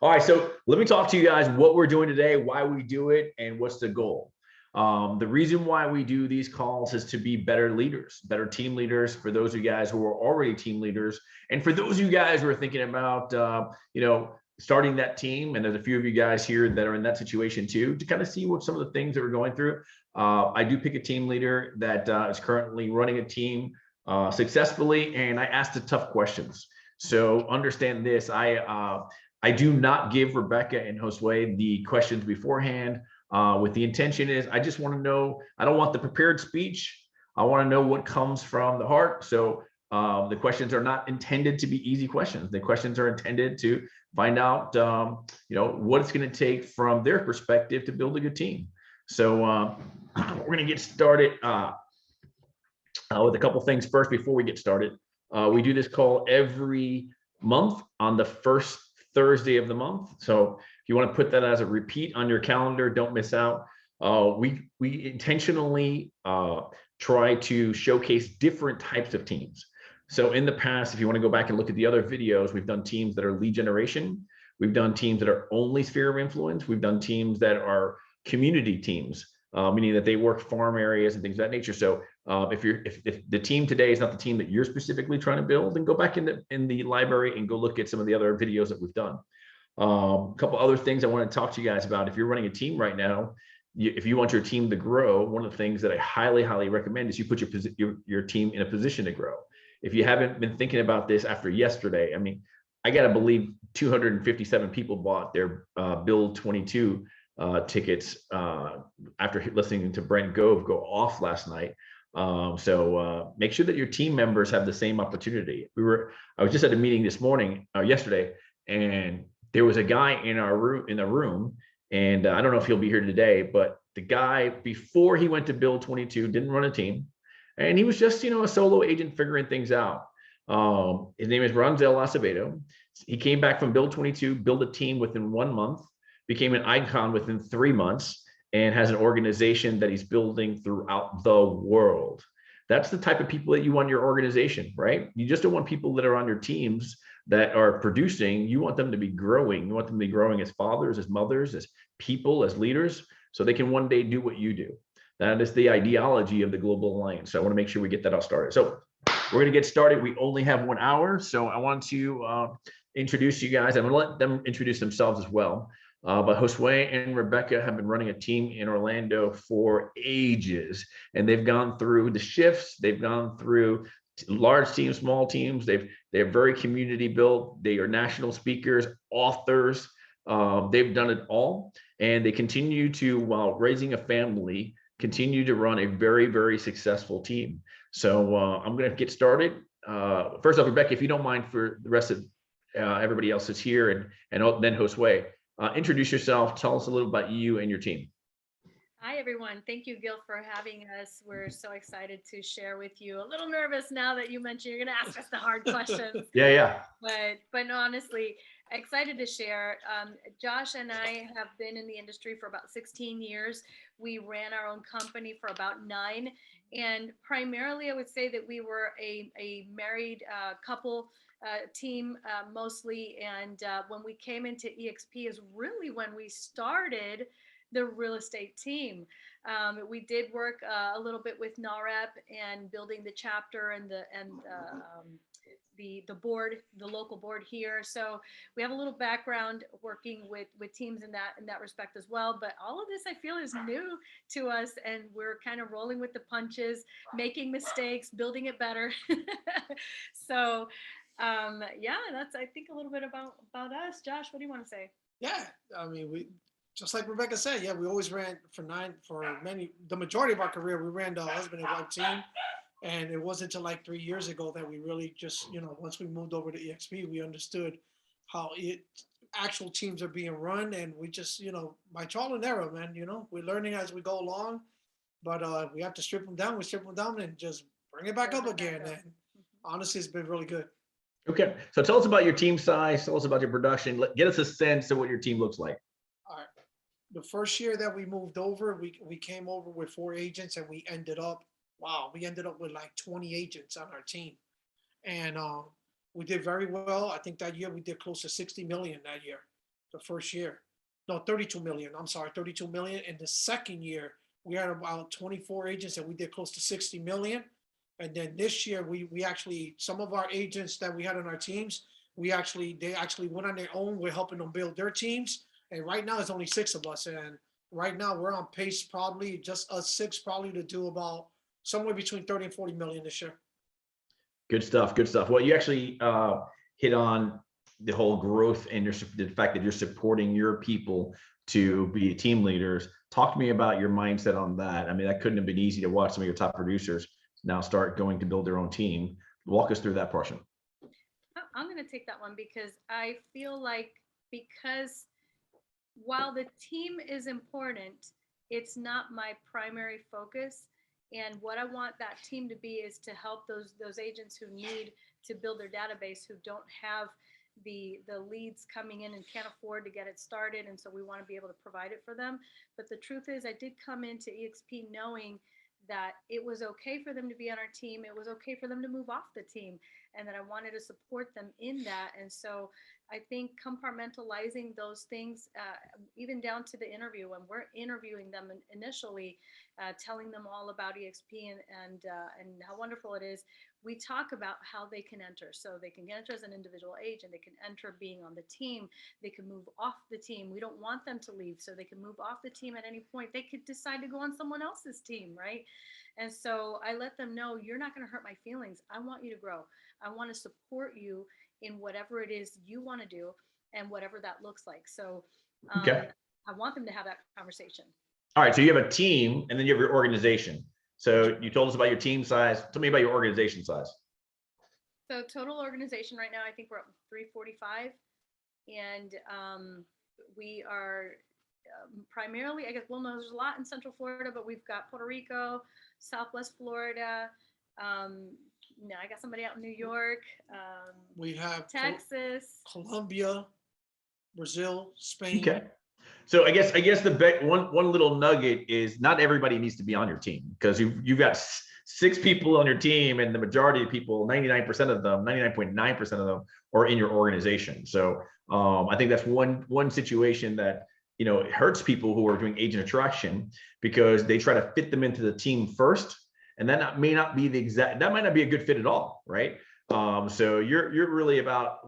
All right, so let me talk to you guys what we're doing today, why we do it, and what's the goal. The reason why we do these calls is to be better leaders, better team leaders for those of you guys who are already team leaders, and for those of you guys who are thinking about, starting that team. And there's a few of you guys here that are in that situation too, to kind of see what some of the things that we're going through. I do pick a team leader that is currently running a team successfully, and I ask the tough questions. So understand this: I do not give Rebecca and Josue the questions beforehand. With the intention is, I just want to know. I don't want the prepared speech. I want to know what comes from the heart. So the questions are not intended to be easy questions. The questions are intended to find out, what it's going to take from their perspective to build a good team. So we're going to get started with a couple things first before we get started. We do this call every month on the first Thursday of the month. So if you want to put that as a repeat on your calendar, don't miss out. We intentionally try to showcase different types of teams. So in the past, if you want to go back and look at the other videos, we've done teams that are lead generation. We've done teams that are only sphere of influence. We've done teams that are community teams, meaning that they work farm areas and things of that nature. So if the team today is not the team that you're specifically trying to build, then go back in the library and go look at some of the other videos that we've done. A couple other things I want to talk to you guys about. If you're running a team right now, if you want your team to grow, one of the things that I highly recommend is you put your team in a position to grow. If you haven't been thinking about this after yesterday, I mean, I got to believe 257 people bought their Build 22 tickets after listening to Brent Gove go off last night. So make sure that your team members have the same opportunity. I was just at a meeting yesterday, and there was a guy in the room, and I don't know if he'll be here today, but the guy, before he went to Build 22, didn't run a team, and he was just, a solo agent figuring things out. His name is Resales Acevedo. He came back from Build 22, built a team within 1 month, became an icon within 3 months, and has an organization that he's building throughout the world. That's the type of people that you want in your organization, right? You just don't want people that are on your teams that are producing. You want them to be growing. You want them to be growing as fathers, as mothers, as people, as leaders, so they can one day do what you do. That is the ideology of the Global Alliance. So I want to make sure we get that all started. So we're going to get started. We only have 1 hour. So I want to introduce you guys. I'm going to let them introduce themselves as well. But Josue and Rebecca have been running a team in Orlando for ages, and they've gone through the shifts. They've gone through large teams, small teams. They're very community built. They are national speakers, authors. They've done it all, and they continue to, while raising a family, continue to run a very successful team. So I'm going to get started. First off, Rebecca, if you don't mind, for the rest of everybody else that's here, and then Josue, introduce yourself. Tell us a little about you and your team. Hi, everyone. Thank you, Gil, for having us. We're so excited to share with you. A little nervous now that you mentioned you're going to ask us the hard questions. Yeah. But no, honestly, excited to share. Josh and I have been in the industry for about 16 years. We ran our own company for about 9. And primarily, I would say that we were a married couple team mostly. And when we came into EXP is really when we started the real estate team. We did work a little bit with NAREP and building the chapter and the board, the local board here. So we have a little background working with teams in that respect as well. But all of this I feel is new to us, and we're kind of rolling with the punches, making mistakes, building it better. So that's, I think, a little bit about us. Josh, what do you want to say? Yeah, I mean, we just like Rebecca said, we always ran the majority of our career, we ran the husband and wife team. And it wasn't until like 3 years ago that we really just, once we moved over to EXP, we understood how actual teams are being run. And we just, by trial and error, man, we're learning as we go along, but we have to strip them down. We strip them down and just bring it back up again. And honestly, it's been really good. Okay. So tell us about your team size. Tell us about your production. Get us a sense of what your team looks like. All right. The first year that we moved over, we came over with 4 agents, and we ended up with like 20 agents on our team. And we did very well. I think that year we did close to 60 million that year. the first year. No, 32 million. I'm sorry, 32 million. And the second year, we had about 24 agents and we did close to 60 million. And then this year, we actually, some of our agents that we had on our teams, they actually went on their own. We're helping them build their teams. And right now, it's only 6 of us. And right now, we're on pace, probably just us 6, probably to do about somewhere between 30 and 40 million this year. Good stuff. Good stuff. Well, you actually hit on the whole growth and the fact that you're supporting your people to be team leaders. Talk to me about your mindset on that. I mean, that couldn't have been easy to watch some of your top producers now start going to build their own team. Walk us through that portion. I'm going to take that one because I feel like, because while the team is important, it's not my primary focus. And what I want that team to be is to help those agents who need to build their database, who don't have the leads coming in and can't afford to get it started. And so we want to be able to provide it for them. But the truth is, I did come into EXP knowing that it was okay for them to be on our team. It was okay for them to move off the team, and that I wanted to support them in that. And so I think compartmentalizing those things, even down to the interview, when we're interviewing them initially, telling them all about EXP and how wonderful it is, we talk about how they can enter. So they can enter as an individual agent, they can enter being on the team, they can move off the team. We don't want them to leave, so they can move off the team at any point. They could decide to go on someone else's team, right? And so I let them know, you're not going to hurt my feelings. I want you to grow. I want to support you in whatever it is you want to do and whatever that looks like. So Okay. I want them to have that conversation. All right. So you have a team and then you have your organization. So you told us about your team size. Tell me about your organization size. So total organization right now, I think we're up 345. And we are primarily, I guess, well, no, there's a lot in Central Florida, but we've got Puerto Rico, Southwest Florida. No, I got somebody out in New York. We have Texas, Colombia, Brazil, Spain. Okay. So I guess the one little nugget is not everybody needs to be on your team, because you've got 6 people on your team, and the majority of people, 99% of them, 99.9% of them are in your organization. So I think that's one situation that, you know, it hurts people who are doing agent attraction, because they try to fit them into the team first, and that may not be that might not be a good fit at all, right? So you're really about,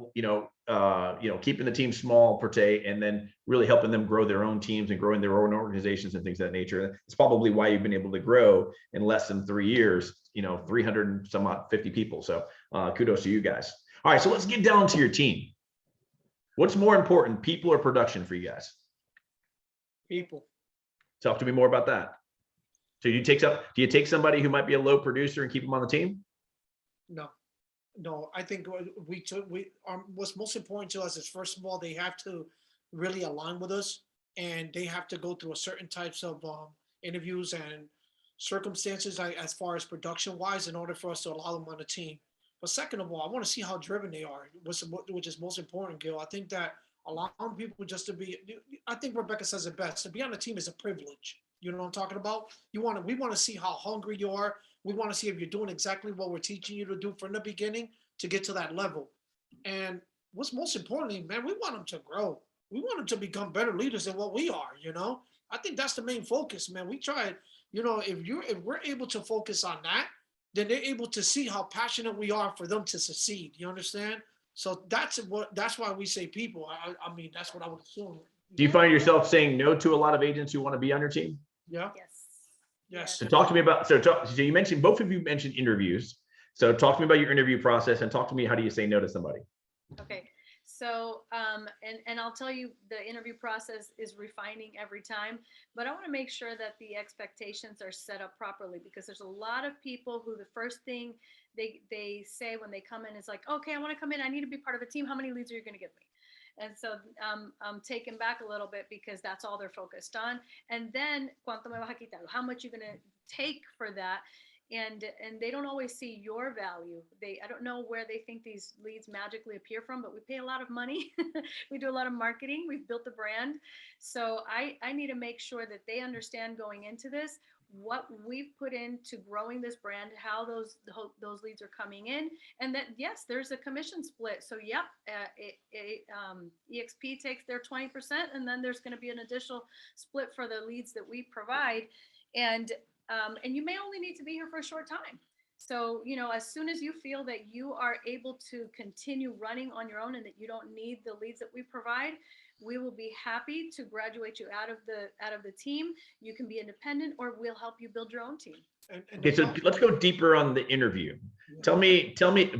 keeping the team small per se, and then really helping them grow their own teams and growing their own organizations and things of that nature. It's probably why you've been able to grow in less than 3 years, 300 and some odd 50 people. So kudos to you guys. All right, so let's get down to your team. What's more important, people or production for you guys? People. Talk to me more about that. So do you take somebody who might be a low producer and keep them on the team? No, I think what's most important to us is, first of all, they have to really align with us, and they have to go through a certain types of interviews and circumstances, as far as production wise, in order for us to allow them on the team. But second of all, I want to see how driven they are, which is most important, Gil. I think that allowing people just to be, I think Rebecca says it best, to be on the team is a privilege. You know what I'm talking about? We want to see how hungry you are. We want to see if you're doing exactly what we're teaching you to do from the beginning to get to that level. And what's most importantly, man, we want them to grow. We want them to become better leaders than what we are, I think that's the main focus, man. We try, if we're able to focus on that, then they're able to see how passionate we are for them to succeed. You understand? So that's why we say people. I mean, that's what I would assume. Do you find yourself saying no to a lot of agents who want to be on your team? Yeah. Yes. So talk to me about, so you mentioned, both of you mentioned interviews. So talk to me about your interview process, and talk to me, how do you say no to somebody? Okay. So, and I'll tell you, the interview process is refining every time, but I want to make sure that the expectations are set up properly, because there's a lot of people who the first thing they say when they come in is like, okay, I want to come in, I need to be part of a team. How many leads are you going to give me? And so I'm taken back a little bit, because that's all they're focused on. And then, ¿cuánto me vas a quitar? How much you're going to take for that? And they don't always see your value. I don't know where they think these leads magically appear from, but we pay a lot of money. We do a lot of marketing. We've built a brand. So I need to make sure that they understand going into this what we've put into growing this brand, how those leads are coming in, and that yes, there's a commission split. So yep, EXP takes their 20%, and then there's going to be an additional split for the leads that we provide, and you may only need to be here for a short time. So, you know, as soon as you feel that you are able to continue running on your own and that you don't need the leads that we provide, we will be happy to graduate you out of the team. You can be independent, or we'll help you build your own team. Okay, so let's go deeper on the interview. Tell me,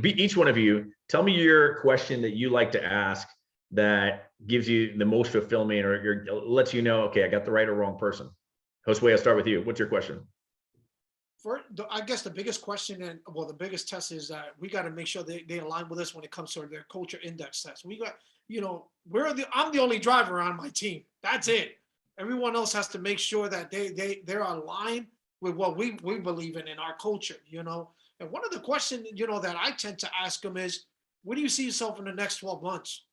each one of you, tell me your question that you like to ask that gives you the most fulfillment, or lets you know, okay, I got the right or wrong person. Josue, I'll start with you. What's your question? I guess the biggest question, and well, the biggest test is that we got to make sure they align with us when it comes to their culture index test. We got, you know, I'm the only driver on my team. That's it. Everyone else has to make sure that they're aligned with what we believe in our culture, you know. And one of the questions, you know, that I tend to ask them is, where do you see yourself in the next 12 months?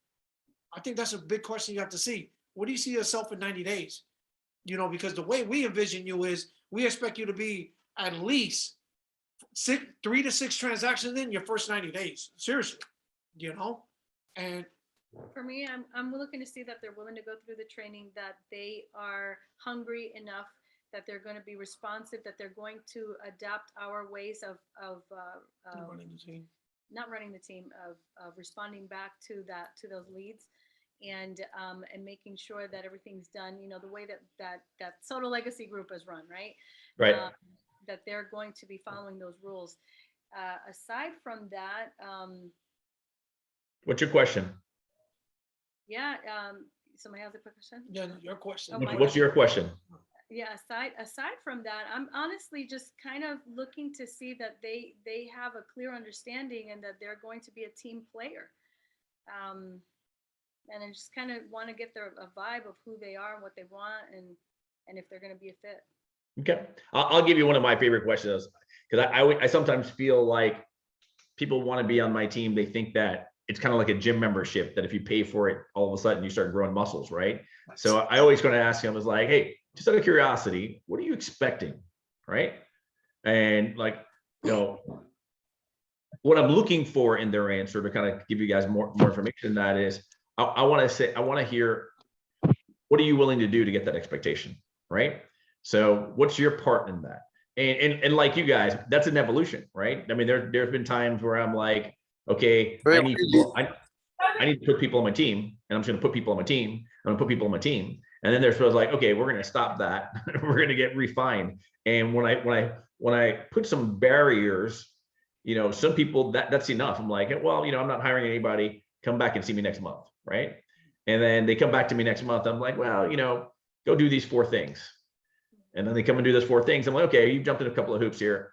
I think that's a big question you have to see. Where do you see yourself in 90 days? You know, because the way we envision you is we expect you to be at least 3 to 6 transactions in your first 90 days. Seriously, you know? And for me, I'm looking to see that they're willing to go through the training, that they are hungry enough, that they're going to be responsive, that they're going to adapt our ways of running the team. Not running the team, of responding back to those leads, and making sure that everything's done, you know, the way that Soto Legacy Group is run, right? Right. That they're going to be following those rules. Aside from that, what's your question? Yeah. Somebody has a quick question? Yeah, your question. What's your question? Yeah. Aside from that, I'm honestly just kind of looking to see that they have a clear understanding and that they're going to be a team player. And I just kind of want to get a vibe of who they are and what they want, and if they're going to be a fit. Okay, I'll give you one of my favorite questions, because I sometimes feel like people want to be on my team. They think that it's kind of like a gym membership, that if you pay for it, all of a sudden you start growing muscles, right? So I always going to ask them, is like, hey, just out of curiosity, what are you expecting, right? And like, you know, what I'm looking for in their answer, to kind of give you guys more information, that is, I want to hear, what are you willing to do to get that expectation, right? So what's your part in that? And like you guys, that's an evolution, right? I mean, there's been times where I'm like, okay, I need to put people on my team, and I'm just going to put people on my team. I'm going to put people on my team. And then there's sort of like, okay, we're going to stop that. We're going to get refined. And when I put some barriers, you know, some people, that's enough. I'm like, well, you know, I'm not hiring anybody. Come back and see me next month, right? And then they come back to me next month. I'm like, well, you know, go do these 4 things. And then they come and do those 4 things. I'm like, okay, you jumped in a couple of hoops here.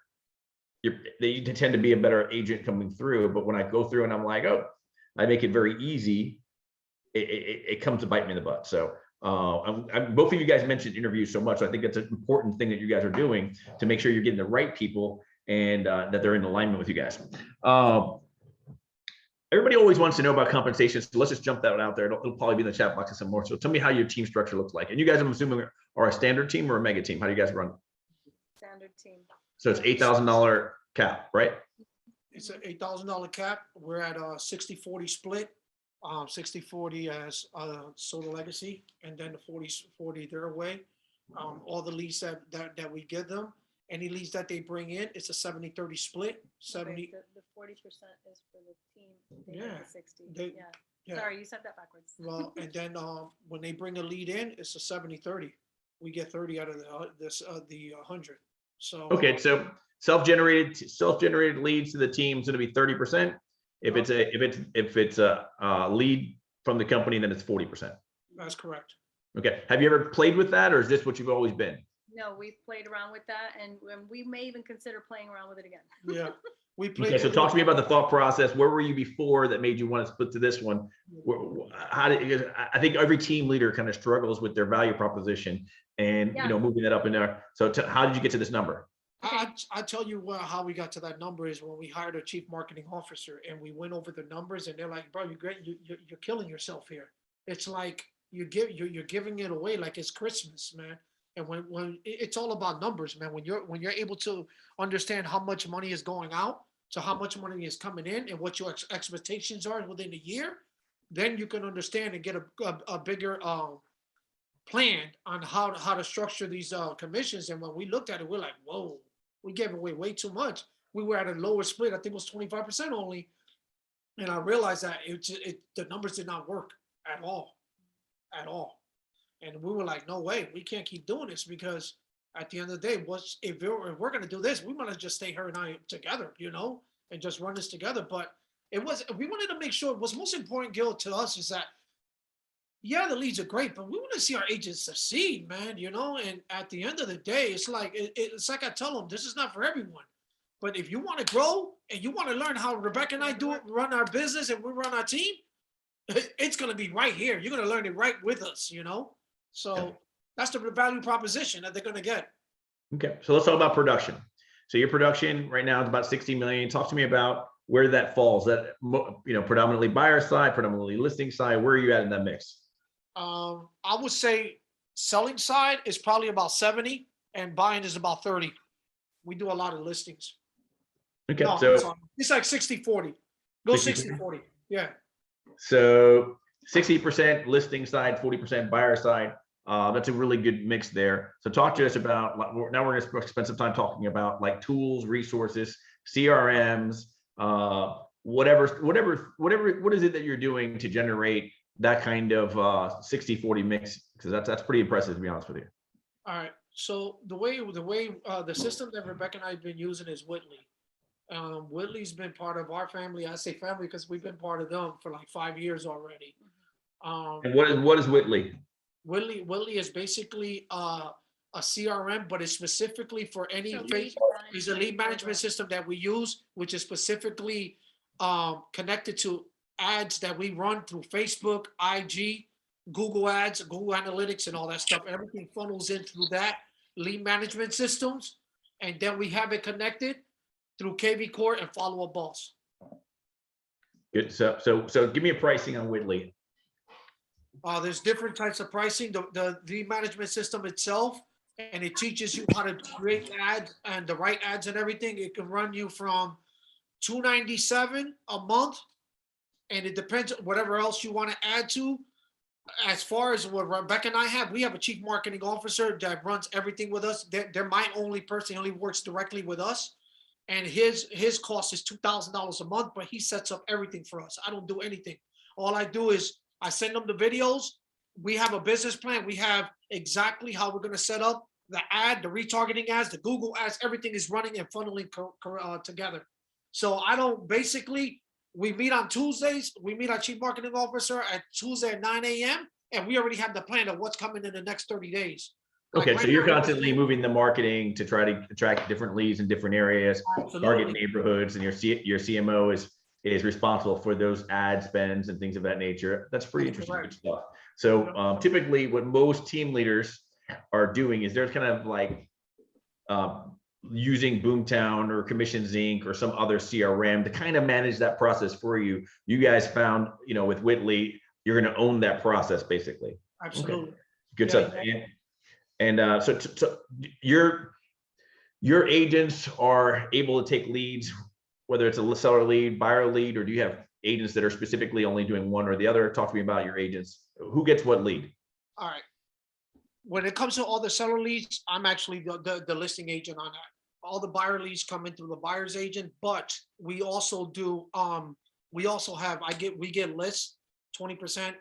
They tend to be a better agent coming through. But when I go through and I'm like, oh, I make it very easy, it comes to bite me in the butt. So both of you guys mentioned interviews so much. So I think that's an important thing that you guys are doing to make sure you're getting the right people, and that they're in alignment with you guys. Everybody always wants to know about compensation, so let's just jump that out there. It'll probably be in the chat box some more. So tell me how your team structure looks like. And you guys, I'm assuming, are a standard team or a mega team. How do you guys run? Standard team. So it's $8,000 cap, right? It's an $8,000 cap. We're at a 60-40 split. 60-40 as Soto Legacy, and then the 40-40 their way. All the leads that we give them, any leads that they bring in, it's a 70-30 split. 70. The 40% is for the team. Yeah. The 60. Yeah. Sorry, you said that backwards. Well, and then when they bring a lead in, it's a 70-30. We get 30 out of the 100. So okay, so self-generated leads to the team is going to be 30%. If it's a lead from the company, then it's 40%. That's correct. Okay. Have you ever played with that, or is this what you've always been? No, we've played around with that, and we may even consider playing around with it again. Yeah, we played. Okay, so talk to me about the thought process. Where were you before that made you want to split to this one? I think every team leader kind of struggles with their value proposition, and you know, moving that up in there. So how did you get to this number? I tell you how we got to that number is when we hired a chief marketing officer, and we went over the numbers, and they're like, bro, you're killing yourself here. It's like you're giving it away like it's Christmas, man. And it's all about numbers, man. When you're able to understand how much money is going out, to how much money is coming in, and what your expectations are within a year, then you can understand and get a bigger plan on how to structure these commissions. And when we looked at it, we're like, whoa, we gave away way too much. We were at a lower split. I think it was 25% only. And I realized that the numbers did not work at all, at all. And we were like, no way, we can't keep doing this, because at the end of the day, if we're going to do this, we might as just stay her and I together, and just run this together. But we wanted to make sure what's most important, Gil, to us is that, yeah, the leads are great, but we want to see our agents succeed, man, and at the end of the day, it's like I tell them, this is not for everyone. But if you want to grow and you want to learn how Rebecca and I run our business and we run our team, it's going to be right here. You're going to learn it right with us, So that's the value proposition that they're going to get. Okay, so let's talk about production. So your production right now is about 60 million. Talk to me about where that falls. That predominantly buyer side, predominantly listing side. Where are you at in that mix? I would say selling side is probably about 70 and buying is about 30. We do a lot of listings. Okay, no, so it's like 60-40. Go 60-40. Yeah. So 60% listing side, 40% buyer side. That's a really good mix there. So talk to us about, now we're going to spend some time talking about like tools, resources, CRMs, what is it that you're doing to generate that kind of 60-40 mix? Because that's pretty impressive, to be honest with you. All right. So the system that Rebecca and I have been using is Whitley. Whitley's been part of our family. I say family because we've been part of them for like 5 years already. And what is Whitley? Whitley is basically a CRM, but it's specifically for any it's a lead management system that we use, which is specifically connected to ads that we run through Facebook, IG, Google Ads, Google Analytics, and all that stuff. Everything funnels in through that lead management systems, and then we have it connected through KV Core and Follow Up Boss. Good. So give me a pricing on Whitley. There's different types of pricing. The lead management system itself, and it teaches you how to create ads and the right ads and everything. It can run you from $297 a month, and it depends on whatever else you want to add to. As far as what Rebecca and I have, we have a chief marketing officer that runs everything with us. They're my only person. He only works directly with us. And his cost is $2,000 a month, but he sets up everything for us. I don't do anything. All I do is I send them the videos. We have a business plan. We have exactly how we're going to set up the ad, the retargeting ads, the Google ads, everything is running and funneling together. So we meet on Tuesdays. We meet our chief marketing officer at Tuesday at 9 a.m. And we already have the plan of what's coming in the next 30 days. Okay, so you're constantly moving the marketing to try to attract different leads in different areas, target neighborhoods, and your CMO is responsible for those ad spends and things of that nature. That's pretty interesting stuff. So typically what most team leaders are doing is they're kind of like using Boomtown or Commissions Inc. or some other CRM to kind of manage that process for you. You guys found, with Whitley, you're going to own that process basically. Absolutely. Okay. Good stuff. And so your agents are able to take leads, whether it's a seller lead, buyer lead, or do you have agents that are specifically only doing one or the other? Talk to me about your agents. Who gets what lead? All right. When it comes to all the seller leads, I'm actually the listing agent on that. All the buyer leads come in through the buyer's agent, but we also do, we get lists, 20%,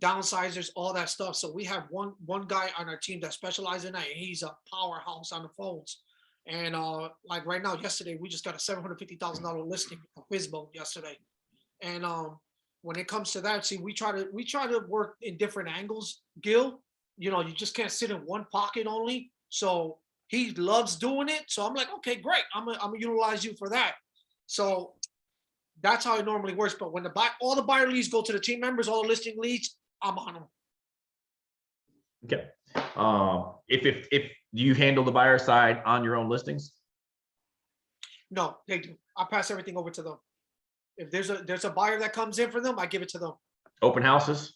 downsizers, all that stuff. So we have one guy on our team that specializes in that, and he's a powerhouse on the phones. And like right now, yesterday, we just got a $750,000 listing for FISBO yesterday. And when it comes to that, see, we try to work in different angles, Gil. You just can't sit in one pocket only. So he loves doing it. So I'm like, okay, great. I'm gonna utilize you for that. So that's how it normally works. But when all the buyer leads go to the team members, all the listing leads, I'm on them. Okay. If you handle the buyer side on your own listings? No, they do. I pass everything over to them. If there's a buyer that comes in for them, I give it to them. Open houses?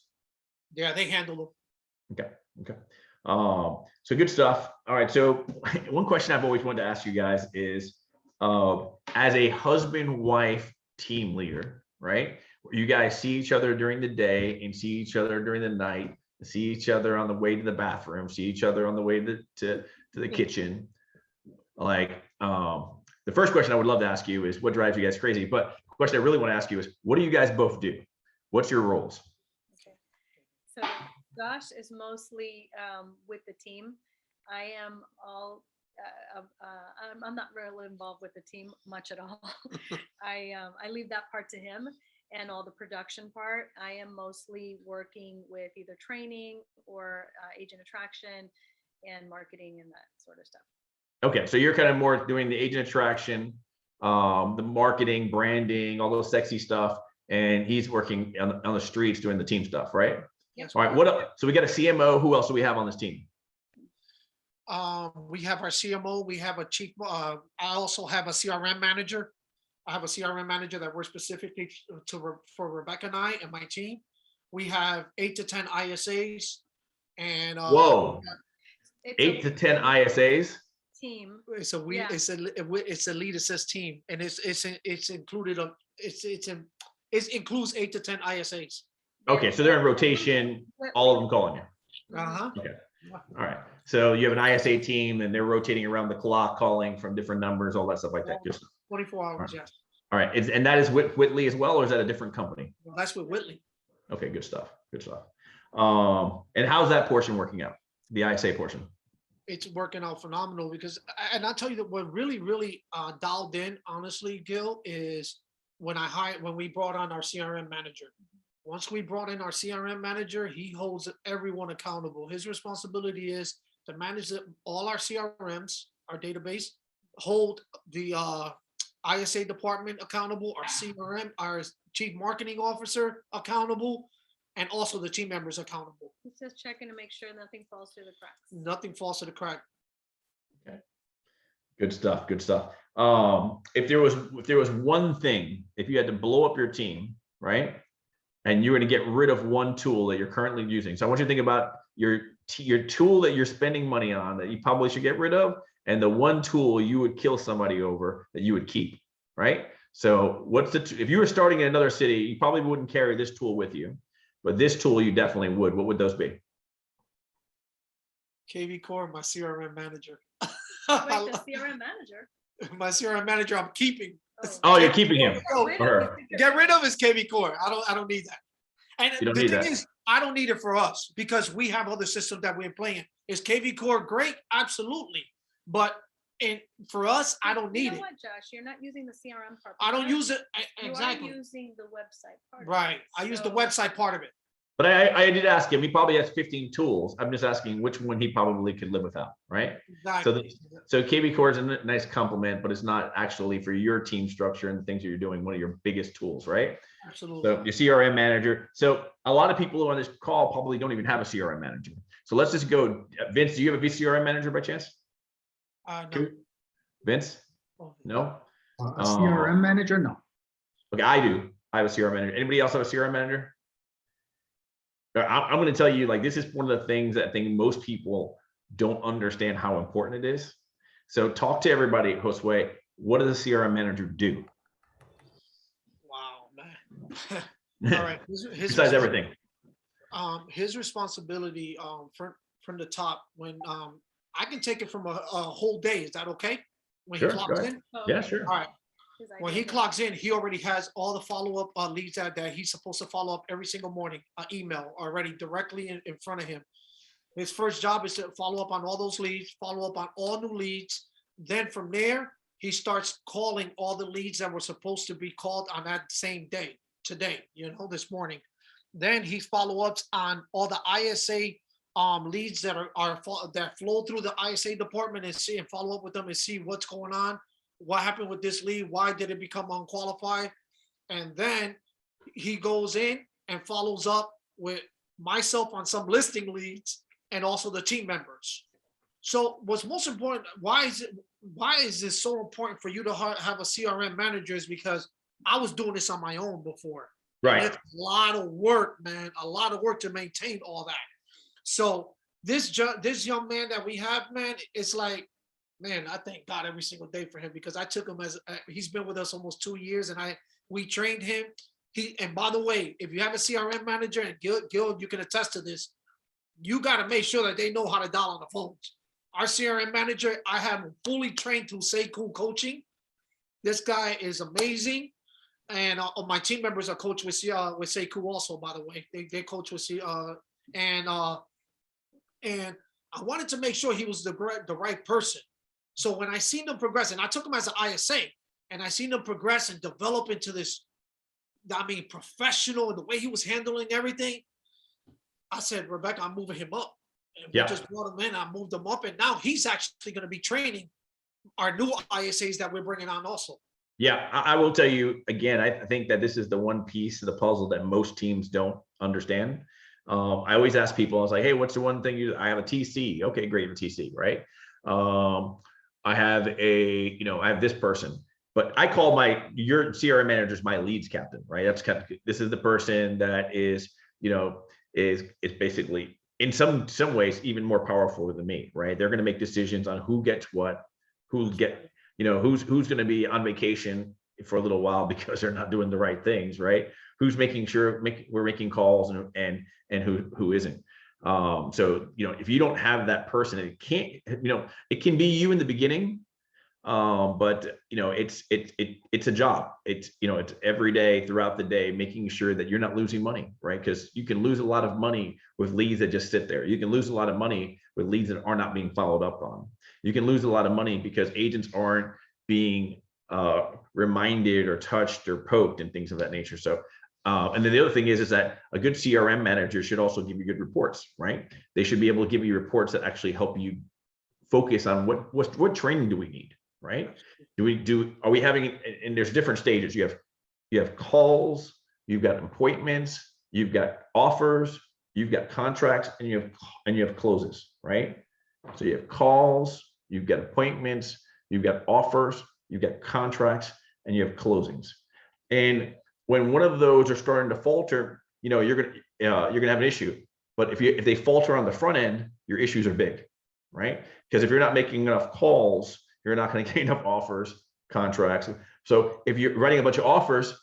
Yeah, they handle them. Okay. So good stuff. All right. So one question I've always wanted to ask you guys is, as a husband-wife team leader, right? You guys see each other during the day and see each other during the night, see each other on the way to the bathroom, see each other on the way to the kitchen. Like, the first question I would love to ask you is what drives you guys crazy? But the question I really want to ask you is, what do you guys both do? What's your roles? Okay. So Josh is mostly with the team. I am all, I'm not really involved with the team much at all. I leave that part to him and all the production part. I am mostly working with either training or agent attraction and marketing and that sort of stuff. Okay, so you're kind of more doing the agent attraction, the marketing, branding, all those sexy stuff, and he's working on the streets doing the team stuff, right? Yes. All right. What else? So we got a CMO. Who else do we have on this team? We have our CMO. We have a chief. I also have a CRM manager. I have a CRM manager that works specifically for Rebecca and I and my team. We have 8 to 10 ISAs, and Whoa, It's 8 to 10 ISAs. team. it's a Yeah. it's a lead assist team, and it's included on it includes 8 to 10 ISAs. Okay, so they're in rotation. All of them calling you. Uh-huh. Okay. All right. So you have an ISA team, and they're rotating around the clock, calling from different numbers, all that stuff like that. Good stuff. 24 hours, Right. yes. All right. And that is with Whitley as well, or is that a different company? Well, that's with Whitley. Okay, good stuff. Good stuff. And how's that portion working out? The ISA portion. It's working out phenomenal because, and I'll tell you that what really dialed in, honestly, Gil, is when we brought on our CRM manager. Once we brought in our CRM manager, he holds everyone accountable. His responsibility is to manage all our CRMs, our database, hold the ISA department accountable, our CRM, our chief marketing officer accountable, and also the team members accountable. He's just checking to make sure nothing falls through the cracks. Nothing falls to the crack. Okay. Good stuff. Good stuff. If there was one thing, if you had to blow up your team, right? And you're going to get rid of one tool that you're currently using. So I want you to think about your tool that you're spending money on that you probably should get rid of, and the one tool you would kill somebody over that you would keep, right? So if you were starting in another city, you probably wouldn't carry this tool with you, but this tool you definitely would. What would those be? KV Core, my CRM manager. Wait, the CRM manager? My CRM manager, I'm keeping. Oh, you're keeping him. Get rid of his KV Core. I don't need that. And You don't the need thing that. is, I don't need it for us because we have other systems that we're playing. Is KV Core great? Absolutely. But for us, I don't need You know it. what, Josh? You're not using the CRM part. I don't use it. You Exactly. are using the website part. Right. I use the So- website part of it. But I did ask him. He probably has 15 tools. I'm just asking which one he probably could live without, right? Exactly. So KB Core is a nice compliment, but it's not actually for your team structure and the things that you're doing one of your biggest tools, right? Absolutely. So your CRM manager. So a lot of people on this call probably don't even have a CRM manager. So let's just go. Vince, do you have a CRM manager by chance? No. Vince? No? A CRM manager? No. Okay, I do. I have a CRM manager. Anybody else have a CRM manager? I'm going to tell you, like, this is one of the things that I think most people don't understand how important it is. So talk to everybody, Josue. What does a CRM manager do? Wow, man. All right. Besides everything. His responsibility from the top, when I can take it from a whole day. Is that okay? When Sure, he clocks go ahead. in? Oh, Yeah, okay. sure. All right. His When idea. he clocks in, he already has all the follow-up leads that he's supposed to follow up every single morning, email already directly in front of him. His first job is to follow up on all those leads, follow up on all new leads. Then from there, he starts calling all the leads that were supposed to be called on that same day, today, this morning. Then he follow-ups on all the ISA leads that that flow through the ISA department and follow up with them and see what's going on. What happened with this lead? Why did it become unqualified? And then he goes in and follows up with myself on some listing leads and also the team members. So what's most important, why is this so important for you to have a CRM manager, is because I was doing this on my own before. Right. It's a lot of work, man, a lot of work to maintain all that. So this young man that we have, man, it's like, man, I thank God every single day for him, because I took him as he's been with us almost 2 years, and we trained him. And by the way, if you have a CRM manager, and Gil, you can attest to this, you got to make sure that they know how to dial on the phones. Our CRM manager, I have him fully trained through Sekou coaching. This guy is amazing. And my team members are coached with Sekou also, by the way. They coach with and I wanted to make sure he was the right person. So when I seen them progress, and I took him as an ISA, and I seen them progress and develop into this, I mean, professional, and the way he was handling everything, I said, Rebecca, I'm moving him up. And we just brought him in, I moved him up, and now he's actually going to be training our new ISAs that we're bringing on also. Yeah, I will tell you again, I think that this is the one piece of the puzzle that most teams don't understand. I always ask people, I was like, hey, what's the one thing I have a TC. Okay, great, a TC, right? I have I have this person, but I call your CRM manager is my leads captain, right? This is the person that is basically in some ways even more powerful than me, right? They're going to make decisions on who gets what, who's going to be on vacation for a little while because they're not doing the right things, right? Who's making sure we're making calls and who isn't. So, if you don't have that person, it can't, it can be you in the beginning, but it's a job. It's every day throughout the day, making sure that you're not losing money, right? Because you can lose a lot of money with leads that just sit there. You can lose a lot of money with leads that are not being followed up on. You can lose a lot of money because agents aren't being reminded or touched or poked and things of that nature. So, and then the other thing is that a good CRM manager should also give you good reports, right? They should be able to give you reports that actually help you focus on what training do we need, right? Are we having, and there's different stages. You have calls, you've got appointments, you've got offers, you've got contracts, and you have closes, right? So you have calls, you've got appointments, you've got offers, you've got contracts, and you have closings. And when one of those are starting to falter, you're gonna have an issue. But if they falter on the front end, your issues are big, right? Because if you're not making enough calls, you're not going to get enough offers, contracts. So if you're writing a bunch of offers,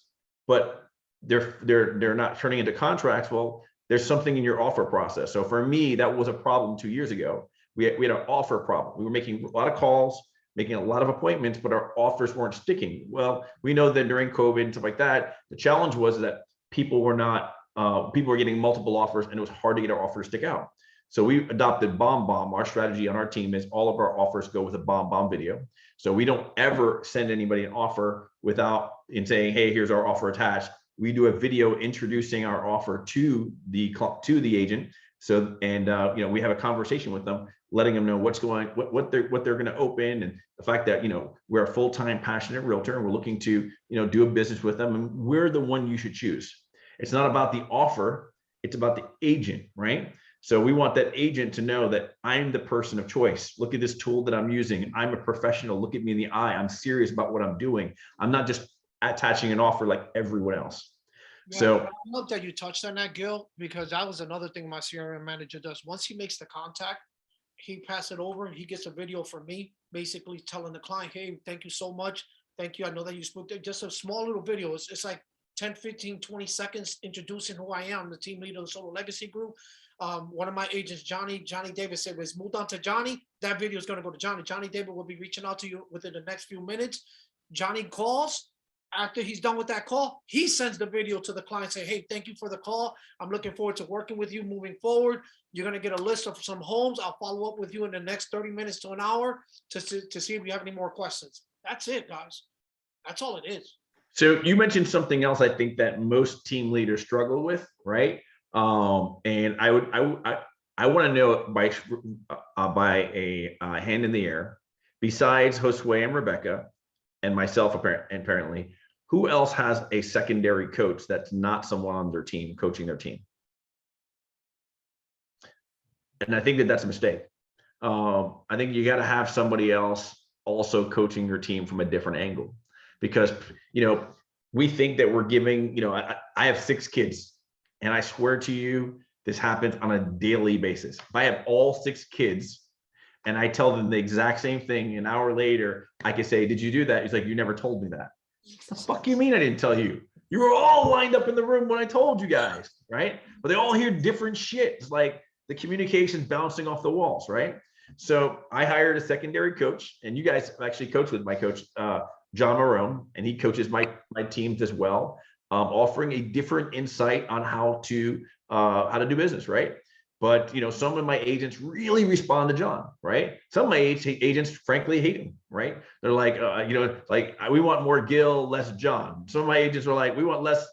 but they're not turning into contracts, well, there's something in your offer process. So for me, that was a problem 2 years ago. We had an offer problem. We were making a lot of calls, making a lot of appointments, but our offers weren't sticking. Well, we know that during COVID and stuff like that, the challenge was that people were getting multiple offers, and it was hard to get our offer to stick out. So we adopted Bomb. Our strategy on our team is all of our offers go with a Bomb video. So we don't ever send anybody an offer without saying, hey, here's our offer attached. We do a video introducing our offer to the agent. So, and we have a conversation with them, letting them know what they're going to open, and the fact that we're a full-time passionate realtor, and we're looking to do a business with them, and we're the one you should choose. It's not about the offer, it's about the agent, right? So we want that agent to know that I'm the person of choice. Look at this tool that I'm using. I'm a professional. Look at me in the eye. I'm serious about what I'm doing. I'm not just attaching an offer like everyone else. Yeah, so I love that you touched on that, Gil, because that was another thing my CRM manager does. Once he makes the contact, he passes it over, and he gets a video from me, basically telling the client, hey, thank you so much. Thank you. I know that you spoke there. Just a small little video. It's like 10, 15, 20 seconds introducing who I am, the team leader of the Soto Legacy Group. One of my agents, Johnny Davis, said, was moved on to Johnny. That video is going to go to Johnny. Johnny Davis will be reaching out to you within the next few minutes. Johnny calls. After he's done with that call, he sends the video to the client, say, hey, thank you for the call. I'm looking forward to working with you moving forward. You're going to get a list of some homes. I'll follow up with you in the next 30 minutes to an hour to see if you have any more questions. That's it, guys. That's all it is. So you mentioned something else I think that most team leaders struggle with, right? And I want to know by a hand in the air, besides Josue and Rebecca and myself apparently, who else has a secondary coach that's not someone on their team coaching their team? And I think that that's a mistake. I think you got to have somebody else also coaching your team from a different angle, because we think that we're giving, I have 6 kids, and I swear to you this happens on a daily basis. If I have all 6 kids and I tell them the exact same thing an hour later, I can say, did you do that? He's like, you never told me that. The fuck you mean I didn't tell you? You were all lined up in the room when I told you guys, right? But they all hear different shit. It's like the communication's bouncing off the walls, right? So I hired a secondary coach, and you guys actually coach with my coach, John Marone, and he coaches my teams as well, offering a different insight on how to do business, right? But some of my agents really respond to John, right? Some of my agents frankly hate him, right? They're like, we want more Gil, less John. Some of my agents are like, we want less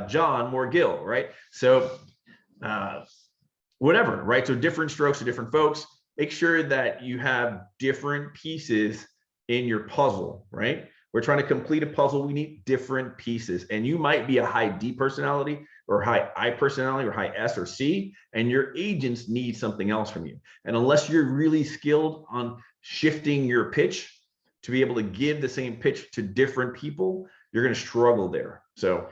John, more Gil, right? So whatever, right? So different strokes for different folks. Make sure that you have different pieces in your puzzle, right? We're trying to complete a puzzle. We need different pieces, and you might be a high D personality or high I personality or high S or C, and your agents need something else from you. And unless you're really skilled on shifting your pitch to be able to give the same pitch to different people, you're going to struggle there. So,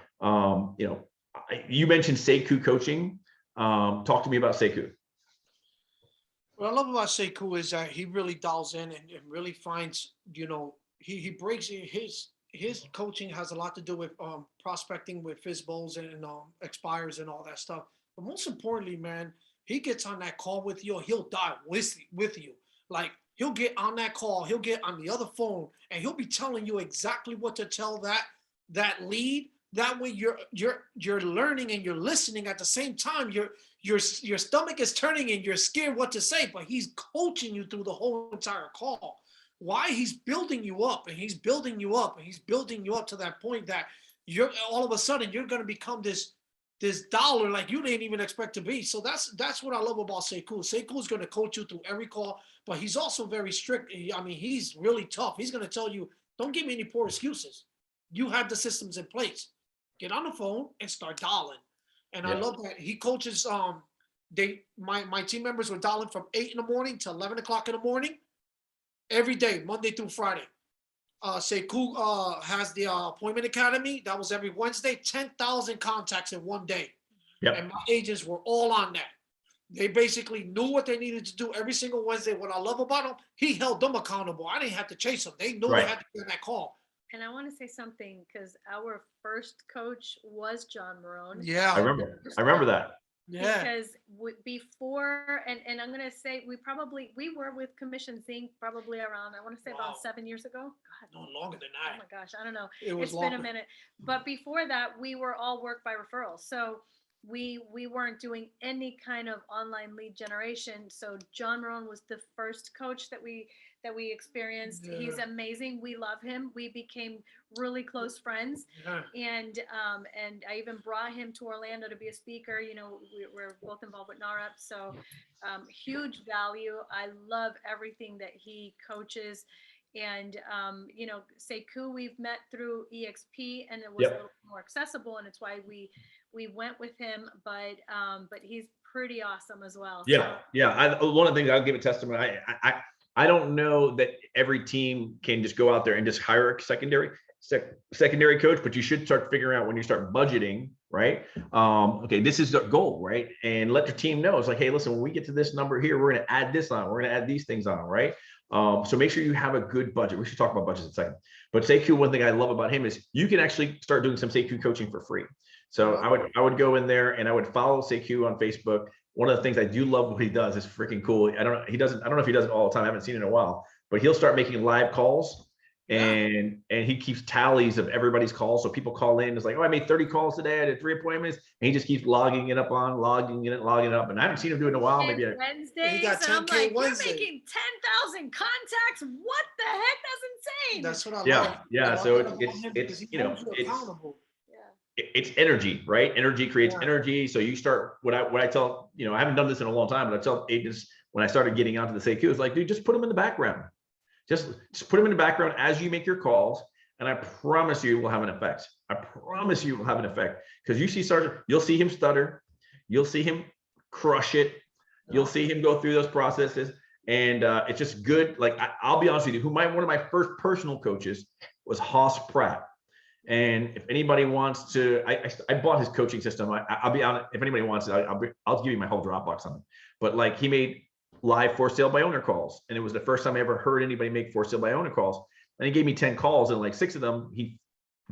you mentioned Sekou coaching. Talk to me about Sekou. What I love about Sekou is that he really dials in and really finds, he breaks his coaching has a lot to do with prospecting with FISBOs and expires and all that stuff. But most importantly, man, he gets on that call with you. He'll dial with you. Like, he'll get on that call. He'll get on the other phone, and he'll be telling you exactly what to tell that lead. That way, you're learning and you're listening at the same time. Your stomach is turning and you're scared what to say, but he's coaching you through the whole entire call. Why? He's building you up, and he's building you up, and he's building you up to that point that you're all of a sudden you're going to become this dollar like you didn't even expect to be. So that's what I love about Sekou. Sekou is going to coach you through every call, but he's also very strict. I mean, he's really tough. He's going to tell you, don't give me any poor excuses. You have the systems in place. Get on the phone and start dialing. And I love that he coaches. My team members were dialing from 8 in the morning to 11 o'clock in the morning. Every day, Monday through Friday. Sekou has the Appointment Academy. That was every Wednesday, 10,000 contacts in one day. Yep. And my agents were all on that. They basically knew what they needed to do every single Wednesday. What I love about him, he held them accountable. I didn't have to chase them. They knew they had to get that call. And I want to say something, because our first coach was John Marone. Yeah. I remember that. Yeah. Because before, and I'm going to say we were with Commissions Inc. probably around, I want to say about 7 years ago. God, no longer than that. Oh my gosh, I don't know. It's been a minute. But before that, we were all work by referral. So we weren't doing any kind of online lead generation. So John Marone was the first coach that we experienced. Yeah. He's amazing. We love him. We became really close friends. Yeah. And I even brought him to Orlando to be a speaker. We're both involved with NAREP. So huge value. I love everything that he coaches. And, Sekou, we've met through EXP, and it was a little more accessible, and it's why we went with him, but he's pretty awesome as well. Yeah. So. Yeah. One of the things I'll give a testimony. I don't know that every team can just go out there and just hire a secondary coach, but you should start figuring out when you start budgeting, right? Okay, this is the goal, right? And let your team know. It's like, hey, listen, when we get to this number here, we're going to add this on. We're going to add these things on, right? So make sure you have a good budget. We should talk about budgets in a second. But Sekou, one thing I love about him is you can actually start doing some Sekou coaching for free. So I would go in there and I would follow Sekou on Facebook. One of the things I do love what he does is freaking cool. I don't know if he does it all the time. I haven't seen it in a while, but he'll start making live calls and he keeps tallies of everybody's calls. So people call in, it's like, oh, I made 30 calls today. I did 3 appointments, and he just keeps logging it up. And I haven't seen him do it in a while. Maybe Wednesdays, he got 10K and I'm like, Wednesday. You're making 10,000 contacts. What the heck? That's insane. That's what I love. Yeah. So it's it's energy, right? Energy creates energy. So you start what I tell, I haven't done this in a long time, but I tell agents when I started getting onto the Sekou, it's like, dude, just put them in the background. Just put them in the background as you make your calls. And I promise you it will have an effect. I promise you it will have an effect. Because you'll see him stutter. You'll see him crush it. You'll see him go through those processes. And it's just good. Like, I'll be honest with you, one of my first personal coaches was Haas Pratt. And if anybody wants to, I bought his coaching system. I'll be honest, if anybody wants it, I'll give you my whole Dropbox on it. But like, he made live for sale by owner calls. And it was the first time I ever heard anybody make for sale by owner calls. And he gave me 10 calls, and like 6 of them, he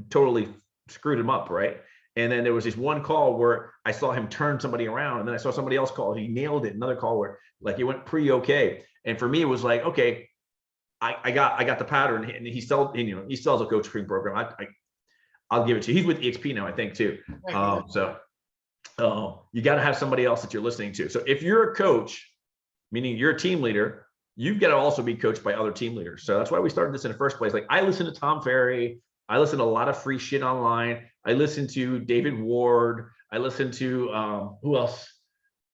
totally screwed him up, right? And then there was this one call where I saw him turn somebody around, and then I saw somebody else call. He nailed it. Another call where like it went pretty okay. And for me, it was like, okay, I got the pattern. And he sells, he sells a coaching program. I'll give it to you. He's with EXP now, I think, too. You got to have somebody else that you're listening to. So if you're a coach, meaning you're a team leader, you've got to also be coached by other team leaders. So that's why we started this in the first place. Like, I listen to Tom Ferry. I listen to a lot of free shit online. I listen to David Ward. I listen to who else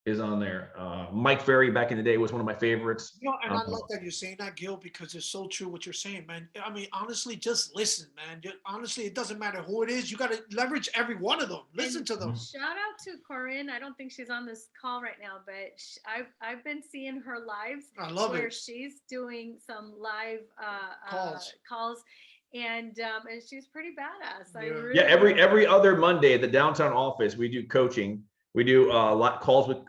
is on there? Mike Ferry back in the day was one of my favorites. And I like that you're saying that, Gil, because it's so true what you're saying, man. I mean, honestly, just listen, man. Honestly, it doesn't matter who it is. You got to leverage every one of them. Listen to them. Shout out to Corinne. I don't think she's on this call right now, but I've been seeing her lives. I love where it. she's doing some live calls. And she's pretty badass. Yeah. Every other Monday at the downtown office, we do coaching. We do a lot calls with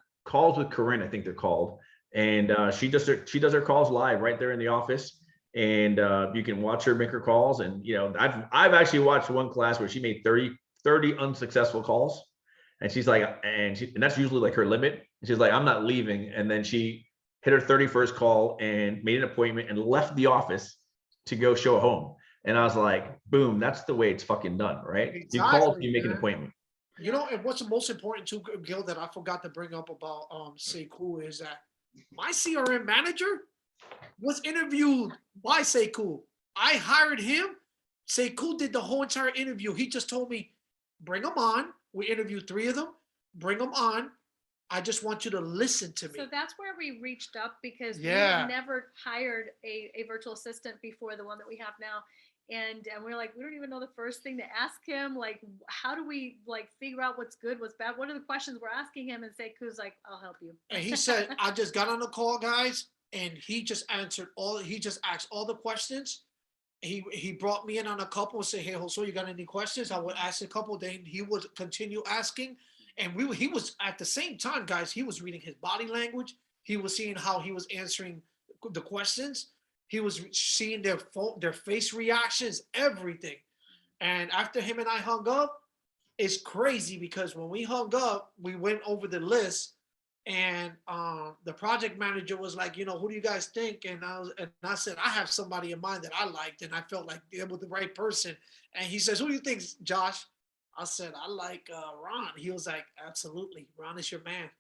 Corinne, I think they're called, and she does her calls live right there in the office, and you can watch her make her calls. And I've actually watched one class where she made 30 unsuccessful calls, and she's like, and that's usually like her limit. She's like, I'm not leaving, and then she hit her 31st call and made an appointment and left the office to go show a home. And I was like, boom, that's the way it's fucking done, right? Exactly, you call, you make an appointment. And what's the most important too, Gil, that I forgot to bring up about Sekou is that my CRM manager was interviewed by Sekou. I hired him. Sekou did the whole entire interview. He just told me, bring them on. We interviewed 3 of them. Bring them on. I just want you to listen to me. So that's where we reached up, because we never hired a virtual assistant before the one that we have now. And we're like, we don't even know the first thing to ask him. Like, how do we like figure out what's good, what's bad? What are the questions we're asking him? And Sekou's like, I'll help you. And he said, I just got on the call, guys, and he just asked all the questions. He brought me in on a couple and said, hey, Josue, you got any questions? I would ask a couple, then he would continue asking. And he was at the same time, guys, he was reading his body language. He was seeing how he was answering the questions. He was seeing their face reactions, everything. And after him and I hung up, it's crazy because when we hung up, we went over the list, and the project manager was like, who do you guys think? And I said, I have somebody in mind that I liked, and I felt like they were the right person. And he says, who do you think, Josh? I said, I like Ron. He was like, absolutely, Ron is your man.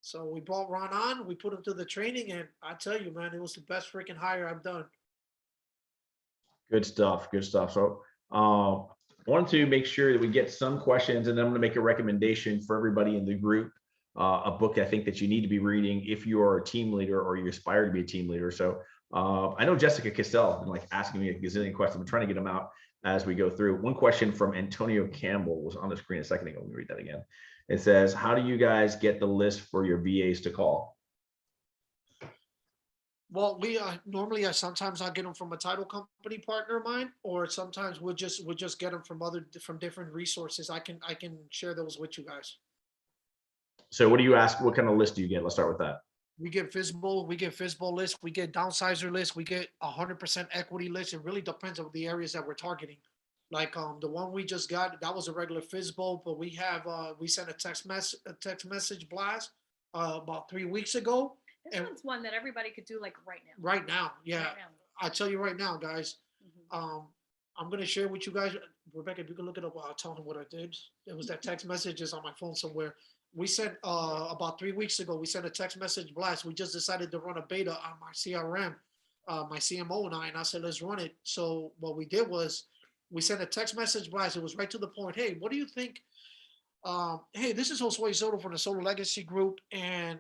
So we brought Ron on, we put him through the training, and I tell you, man, it was the best freaking hire I've done. Good stuff. So I wanted to make sure that we get some questions, and then I'm going to make a recommendation for everybody in the group, a book I think that you need to be reading if you are a team leader or you aspire to be a team leader. So I know Jessica Cassell has been like asking me a gazillion questions. I'm trying to get them out as we go through. One question from Antonio Campbell was on the screen a second ago. Let me read that again. It says, how do you guys get the list for your VAs to call? Well, we normally sometimes I get them from a title company partner of mine, or sometimes we'll just get them from different resources. I can share those with you guys. So what do you ask? What kind of list do you get? Let's start with that. We get FISBO lists, we get downsizer lists, we get 100% equity lists. It really depends on the areas that we're targeting. Like the one we just got, that was a regular FISBO, but we sent a text message blast about 3 weeks ago. This one's one that everybody could do like right now. Right now, yeah. Right now. I tell you right now, guys. I'm gonna share with you guys, Rebecca. If you can look it up, I'll tell them what I did. It was that text messages on my phone somewhere. We sent about 3 weeks ago. We sent a text message blast. We just decided to run a beta on my CRM, my CMO and I said, let's run it. So what we did was we sent a text message blast. It was right to the point. Hey, what do you think? Hey, this is Josue Soto from the Soto Legacy Group, and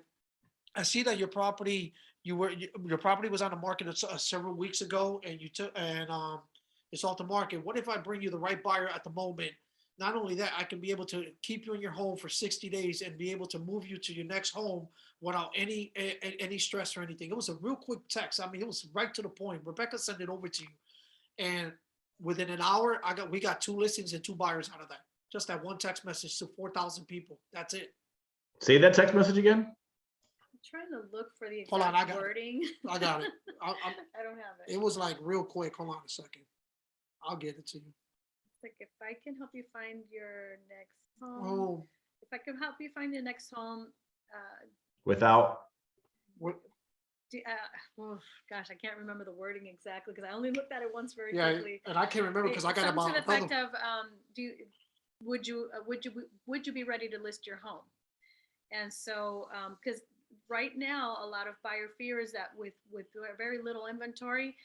I see that your property was on the market several weeks ago, and it's off the market. What if I bring you the right buyer at the moment? Not only that, I can be able to keep you in your home for 60 days and be able to move you to your next home without any stress or anything. It was a real quick text. I mean, it was right to the point. Rebecca sent it over to you. And within an hour, we got 2 listings and 2 buyers out of that. Just that one text message to 4,000 people. That's it. Say that text message again. I'm trying to look for the Hold on, exact I got it. wording. I got it. I don't have it. It was like real quick. Hold on a second. I'll get it to you. It's like, if I can help you find your next home. Oh, If I can help you find your next home, Without. what? oh, gosh, I can't remember the wording exactly because I only looked at it once very Yeah, quickly. and I can't remember because I got Something about to the effect another. of, would you be ready to list your home? And so, because right now a lot of buyer fear is that with very little inventory,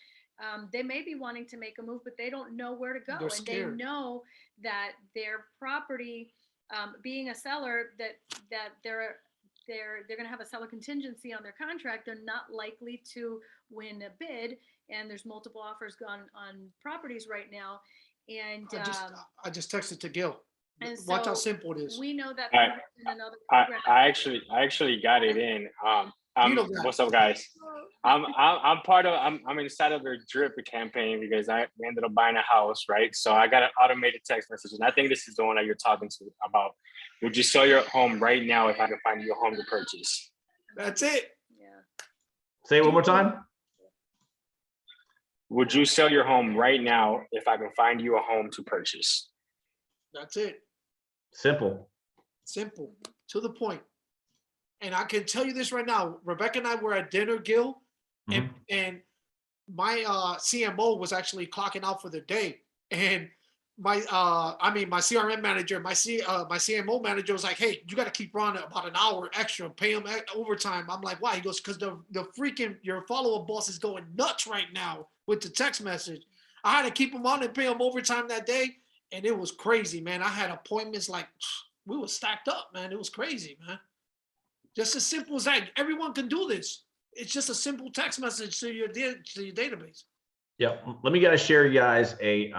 they may be wanting to make a move, but they don't know where to go, They're and they scared. know that their property, being a seller, that they're going to have a seller contingency on their contract. They're not likely to win a bid, and there's multiple offers gone on properties right now. And I just texted to Gil. and Watch how so simple it is. we know that I- in another I actually got it in. What's up, guys? I'm part of. I'm inside of the drip campaign because we ended up buying a house, right? So I got an automated text message, and I think this is the one that you're talking to about. Would you sell your home right now if I can find you a home to purchase? That's it. Yeah. Say it one more time. Would you sell your home right now if I can find you a home to purchase? That's it. Simple. Simple, to the point. And I can tell you this right now. Rebecca and I were at dinner, Gil, and my CMO was actually clocking out for the day. And my CRM manager, my CMO manager was like, "Hey, you got to keep running about an hour extra, pay him overtime." I'm like, "Why?" He goes, "Because the freaking your follow-up boss is going nuts right now with the text message. I had to keep him on and pay him overtime that day, and it was crazy, man. I had appointments like we were stacked up, man. It was crazy, man. Just as simple as that. Everyone can do this. It's just a simple text message to your database." Yeah. Let me share you guys a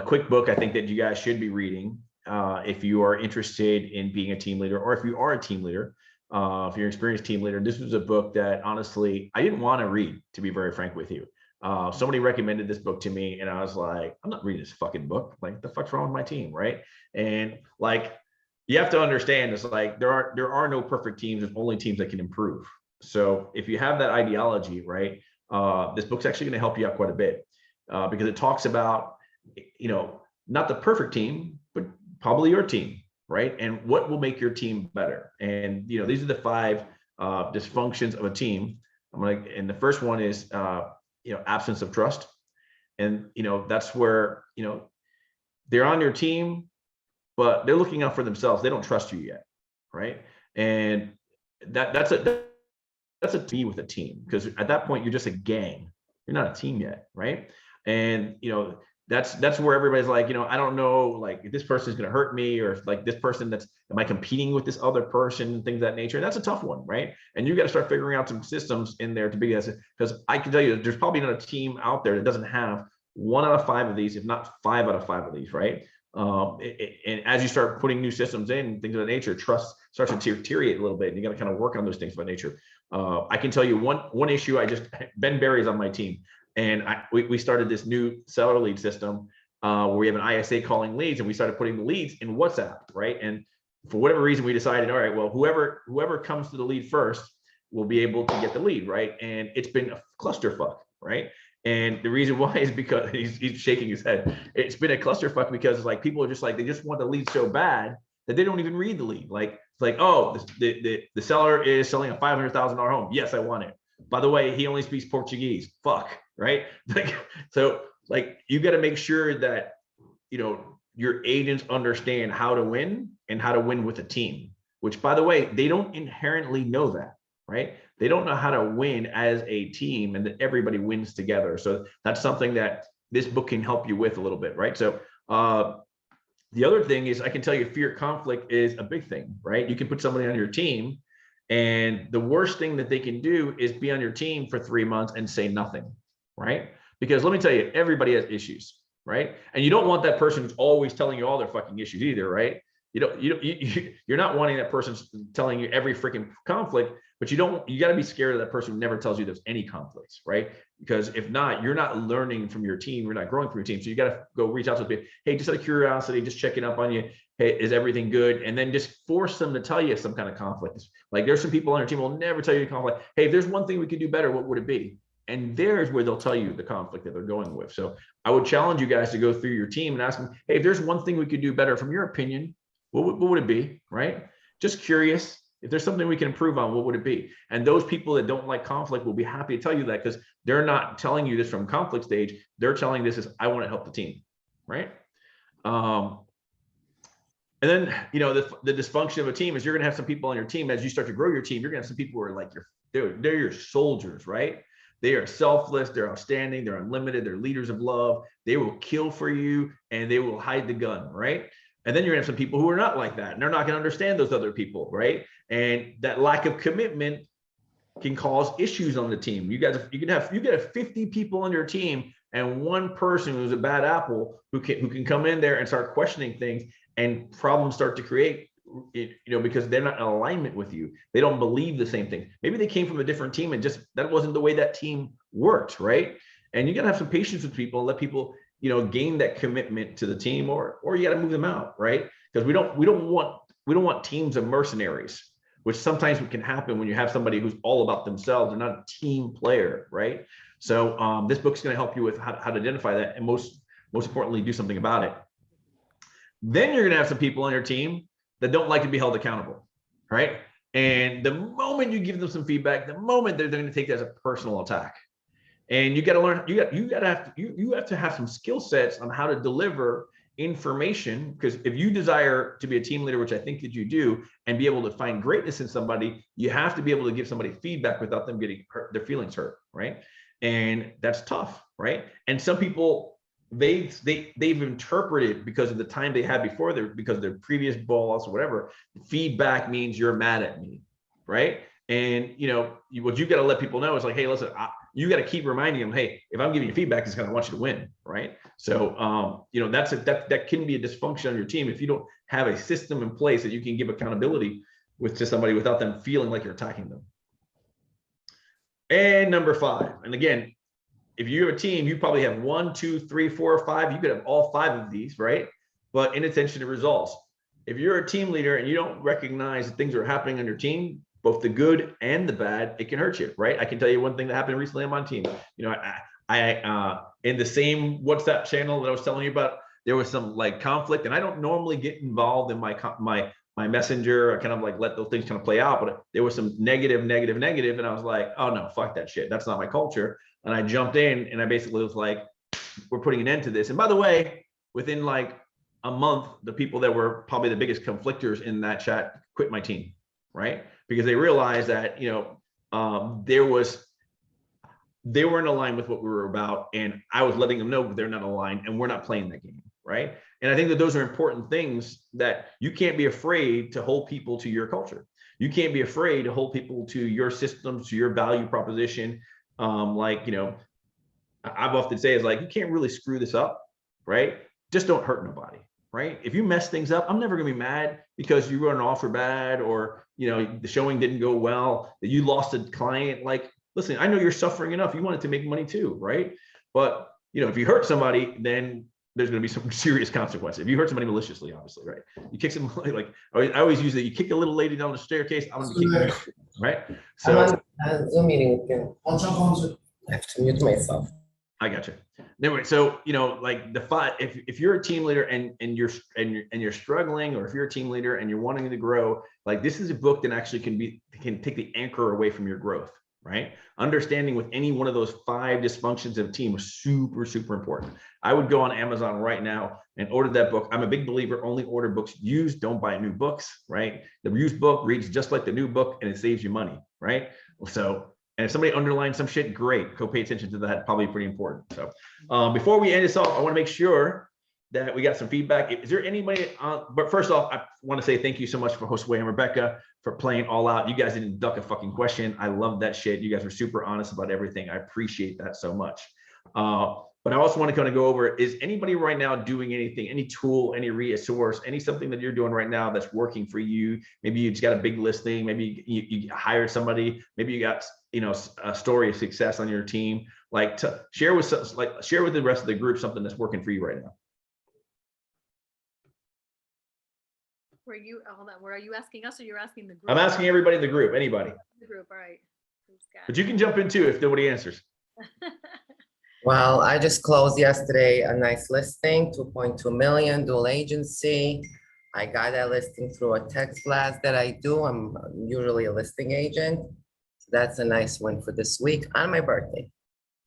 quick book I think that you guys should be reading if you are interested in being a team leader, or if you are a team leader, if you're an experienced team leader. This was a book that honestly I didn't want to read, to be very frank with you. Somebody recommended this book to me, and I was like, I'm not reading this fucking book. Like, the fuck's wrong with my team, right? And like, you have to understand, it's like there are no perfect teams. There's only teams that can improve. So if you have that ideology, right, this book's actually going to help you out quite a bit because it talks about, not the perfect team, but probably your team, right? And what will make your team better. And these are the 5 dysfunctions of a team. And the first one is absence of trust. And that's where they're on your team, but they're looking out for themselves. They don't trust you yet, right? And that's a team with a team, because at that point you're just a gang. You're not a team yet, right? And that's where everybody's like, I don't know, like, if this person's going to hurt me, or if like this person am I competing with this other person, things of that nature. And that's a tough one, right? And you got to start figuring out some systems in there to be as, because I can tell you there's probably not a team out there that doesn't have 1 out of 5 of these, if not 5 out of 5 of these, right? And as you start putting new systems in, things of that nature, trust starts to deteriorate a little bit, and you got to kind of work on those things by nature. I can tell you one issue. Ben Barry's on my team, and we started this new seller lead system where we have an ISA calling leads, and we started putting the leads in WhatsApp, right? And for whatever reason, we decided, all right, well, whoever comes to the lead first will be able to get the lead, right? And it's been a clusterfuck, right? And the reason why is because he's shaking his head. It's been a clusterfuck because it's like people are just like, they just want the lead so bad that they don't even read the lead. Like, it's like, oh, the seller is selling a $500,000 home. Yes, I want it. By the way, he only speaks Portuguese. Fuck, right? Like, so like, you got to make sure that your agents understand how to win and how to win with a team. Which, by the way, they don't inherently know that, right? They don't know how to win as a team and that everybody wins together. So that's something that this book can help you with a little bit, right? So the other thing is, I can tell you, fear conflict is a big thing, right? You can put somebody on your team, and the worst thing that they can do is be on your team for 3 months and say nothing, right? Because let me tell you, everybody has issues, right? And you don't want that person who's always telling you all their fucking issues either, right? You're not wanting that person telling you every freaking conflict, but you got to be scared of that person who never tells you there's any conflicts, right? Because if not, you're not learning from your team, you're not growing from your team. So you got to go reach out to people. Hey, just out of curiosity, just checking up on you. Hey, is everything good? And then just force them to tell you some kind of conflict. Like there's some people on your team who will never tell you the conflict. Hey, if there's one thing we could do better, what would it be? And there's where they'll tell you the conflict that they're going with. So I would challenge you guys to go through your team and ask them, hey, if there's one thing we could do better from your opinion, what would it be, right? Just curious. If there's something we can improve on, what would it be? And those people that don't like conflict will be happy to tell you that, because they're not telling you this from conflict stage. They're telling this is, I want to help the team, right? And then, you know, the dysfunction of a team is you're going to have some people on your team, as you start to grow your team, you're going to have some people who are like, they're your soldiers, right? They are selfless, they're outstanding, they're unlimited, they're leaders of love. They will kill for you and they will hide the gun, right? And then you're gonna have some people who are not like that, and they're not gonna understand those other people, right? And that lack of commitment can cause issues on the team. You can have 50 people on your team, and one person who's a bad apple who can come in there and start questioning things, and problems start to create, you know, because they're not in alignment with you. They don't believe the same thing. Maybe they came from a different team and just that wasn't the way that team worked, right? And you gotta have some patience with people and let people, you know, gain that commitment to the team, or you got to move them out, right? Because we don't want teams of mercenaries, which sometimes can happen when you have somebody who's all about themselves. They're not a team player, right? So this book's going to help you with how to identify that, and most importantly, do something about it. Then you're going to have some people on your team that don't like to be held accountable, right? And the moment you give them some feedback, the moment they're going to take that as a personal attack. And you got to learn, you have to have some skill sets on how to deliver information, because if you desire to be a team leader, which I think that you do, and be able to find greatness in somebody, you have to be able to give somebody feedback without them getting hurt, their feelings hurt, right? And that's tough, right? And some people, they've interpreted, because of the time they had before, because of their previous boss or whatever, feedback means you're mad at me, right? And you know what you got to let people know is like, hey, listen, you got to keep reminding them, hey, if I'm giving you feedback, it's because I want you to win, right? So you know, that can be a dysfunction on your team if you don't have a system in place that you can give accountability to somebody without them feeling like you're attacking them. And number 5, and again, if you have a team, you probably have 1, 2, 3, 4, or 5. You could have all 5 of these, right? But inattention to results. If you're a team leader and you don't recognize that things are happening on your team, both the good and the bad, it can hurt you, right? I can tell you one thing that happened recently on my team. You know, I in the same WhatsApp channel that I was telling you about, there was some like conflict, and I don't normally get involved in my messenger. I kind of like let those things kind of play out, but there was some negative, and I was like, oh no, fuck that shit. That's not my culture. And I jumped in and I basically was like, we're putting an end to this. And by the way, within like a month, the people that were probably the biggest conflictors in that chat quit my team, right? Because they realized that, you know, they weren't aligned with what we were about, and I was letting them know they're not aligned and we're not playing that game, right? And I think that those are important things, that you can't be afraid to hold people to your culture. You can't be afraid to hold people to your systems, to your value proposition. Like, you know, I've often say is like, you can't really screw this up, right? Just don't hurt nobody, right? If you mess things up, I'm never gonna be mad because you run an offer bad, or, you know, the showing didn't go well, that you lost a client. Like, listen, I know you're suffering enough. You wanted to make money too, right? But, you know, if you hurt somebody, then there's going to be some serious consequences. If you hurt somebody maliciously, obviously, right? You kick somebody, like I always use that. You kick a little lady down the staircase, I'm going to kick you, right? So I'm on a Zoom meeting with you. I have to mute myself. I got you. Anyway, so, you know, like if you're a team leader and you're struggling, or if you're a team leader and you're wanting to grow, like this is a book that actually can take the anchor away from your growth, right? Understanding with any one of those 5 dysfunctions of a team was super, super important. I would go on Amazon right now and order that book. I'm a big believer, only order books used, don't buy new books, right? The used book reads just like the new book and it saves you money, right? So, and if somebody underlines some shit, great, go pay attention to that, probably pretty important. So before we end this off, I wanna make sure that we got some feedback. Is there anybody, but first off, I wanna say thank you so much for Josue and Rebecca for playing all out. You guys didn't duck a fucking question. I love that shit. You guys were super honest about everything. I appreciate that so much. But I also want to kind of go over, is anybody right now doing anything, any tool, any resource, any something that you're doing right now that's working for you? Maybe you just got a big listing, maybe you hired somebody, maybe you got, you know, a story of success on your team. Like, to share with the rest of the group something that's working for you right now. Were you asking us or you're asking the group? I'm asking everybody in the group, anybody. The group, all right. But you can jump in too if nobody answers. Well, I just closed yesterday a nice listing, 2.2 million, dual agency. I got that listing through a text blast that I do. I'm usually a listing agent. So that's a nice win for this week on my birthday.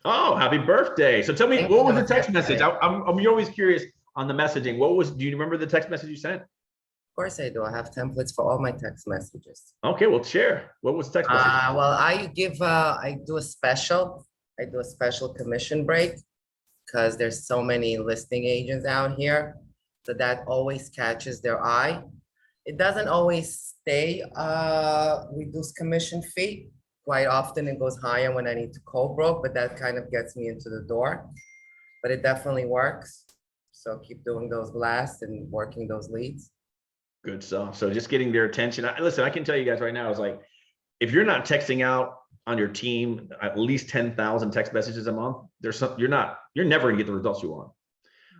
Oh, happy birthday. So tell me, Thank what you. was the text message? I'm always curious on the messaging. Do you remember the text message you sent? Of course I do. I have templates for all my text messages. Okay, well, share. What was the text message? Well, I do a special. I do a special commission break because there's so many listing agents out here. So that always catches their eye. It doesn't always stay reduced commission fee. Quite often it goes higher when I need to co-broke, but that kind of gets me into the door. But it definitely works. So keep doing those blasts and working those leads. Good stuff. So just getting their attention. Listen, I can tell you guys right now, is like, if you're not texting out on your team at least 10,000 text messages a month, you're never gonna get the results you want.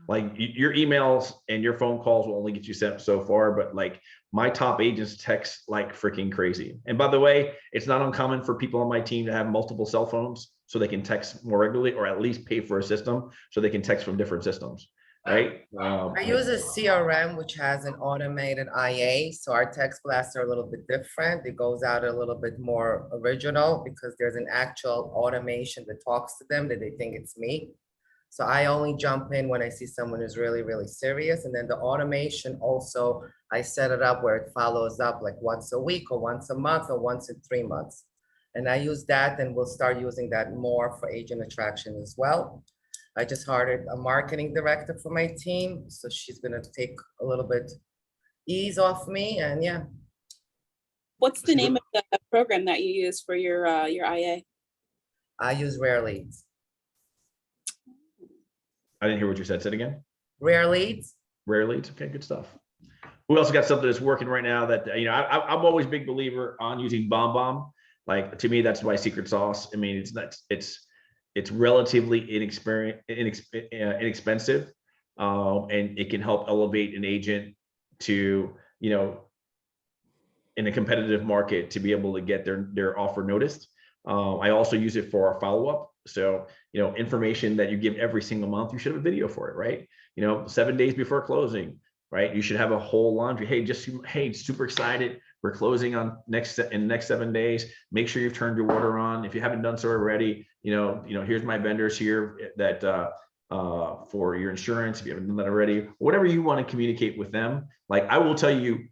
Like, your emails and your phone calls will only get you sent so far, but like, my top agents text like freaking crazy. And by the way, it's not uncommon for people on my team to have multiple cell phones so they can text more regularly, or at least pay for a system so they can text from different systems, right? I use a CRM, which has an automated IA. So our text blasts are a little bit different. It goes out a little bit more original because there's an actual automation that talks to them that they think it's me. So I only jump in when I see someone who's really, really serious. And then the automation also, I set it up where it follows up like once a week or once a month or once in 3 months. And I use that, and we'll start using that more for agent attraction as well. I just hired a marketing director for my team. So she's gonna take a little bit ease off me, and yeah. What's the name of the program that you use for your IA? I use Rare Leads. I didn't hear what you said. Say it again. Rare Leads. Rare Leads. Okay, good stuff. Who else got something that's working right now that, you know, I'm always a big believer on using BombBomb. Like, to me, that's my secret sauce. I mean, it's relatively inexpensive, and it can help elevate an agent to, you know, in a competitive market, to be able to get their offer noticed. I also use it for our follow-up. So, you know, information that you give every single month, you should have a video for it, right? You know, 7 days before closing, right? You should have a whole laundry. Hey, super excited. We're closing in the next 7 days. Make sure you've turned your water on. If you haven't done so already, you know, here's my vendors here that for your insurance, if you haven't done that already, whatever you want to communicate with them. Like, I will tell you,